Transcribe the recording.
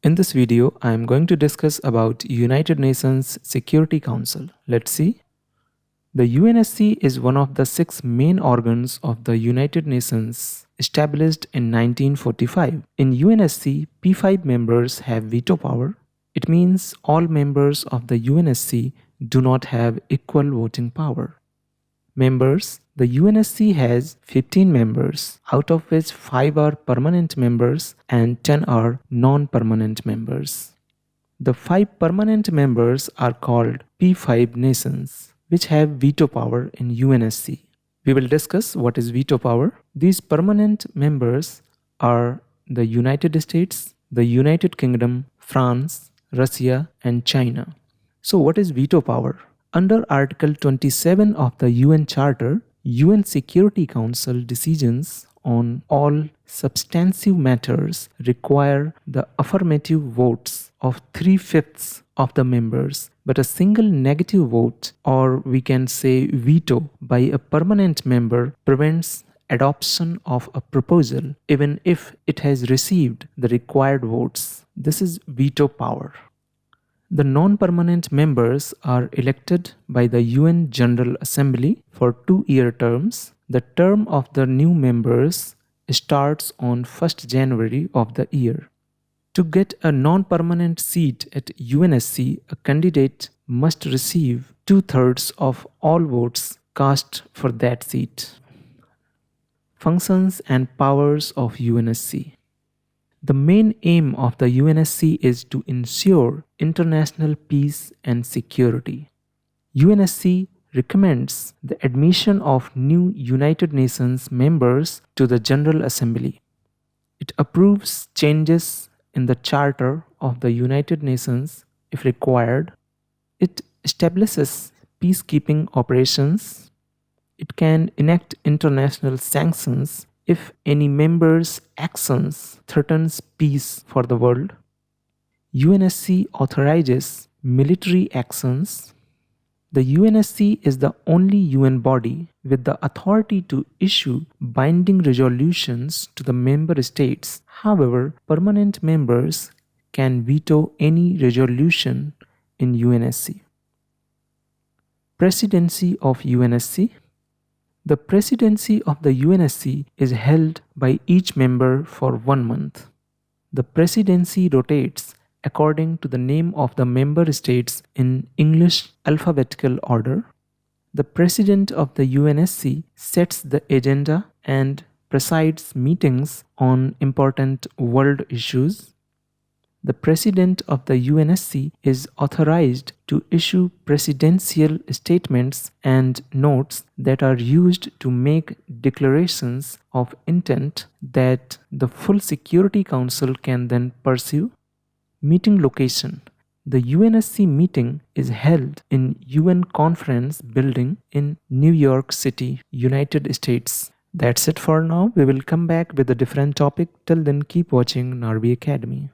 In this video, I am going to discuss about United Nations Security Council. Let's see. The UNSC is one of the 6 main organs of the United Nations established in 1945. In UNSC, P5 members have veto power. It means all members of the UNSC do not have equal voting power. Members. The UNSC has 15 members, out of which 5 are permanent members and 10 are non-permanent members. The 5 permanent members are called P5 nations, which have veto power in UNSC. We will discuss what is veto power. These permanent members are the United States, the United Kingdom, France, Russia, and China. So what is veto power? Under Article 27 of the UN Charter, UN Security Council decisions on all substantive matters require the affirmative votes of 3/5 of the members, but a single negative vote, or we can say veto, by a permanent member prevents adoption of a proposal even if it has received the required votes. This is veto power. The non-permanent members are elected by the UN General Assembly for 2-year terms. The term of the new members starts on 1st January of the year. To get a non-permanent seat at UNSC, a candidate must receive 2/3 of all votes cast for that seat. Functions and powers of UNSC. The main aim of the UNSC is to ensure international peace and security. UNSC recommends the admission of new United Nations members to the General Assembly. It approves changes in the Charter of the United Nations if required. It establishes peacekeeping operations. It can enact international sanctions if any member's actions threatens peace for the world. UNSC authorizes military actions. The UNSC is the only UN body with the authority to issue binding resolutions to the member states. However, permanent members can veto any resolution in UNSC. Presidency of UNSC. The presidency of the UNSC is held by each member for 1 month. The presidency rotates according to the name of the member states in English alphabetical order. The president of the UNSC sets the agenda and presides meetings on important world issues. The president of the UNSC is authorized to issue presidential statements and notes that are used to make declarations of intent that the full Security Council can then pursue. Meeting location. The UNSC meeting is held in UN Conference Building in New York City, United States. That's it for now. We will come back with a different topic. Till then, keep watching Narvi Academy.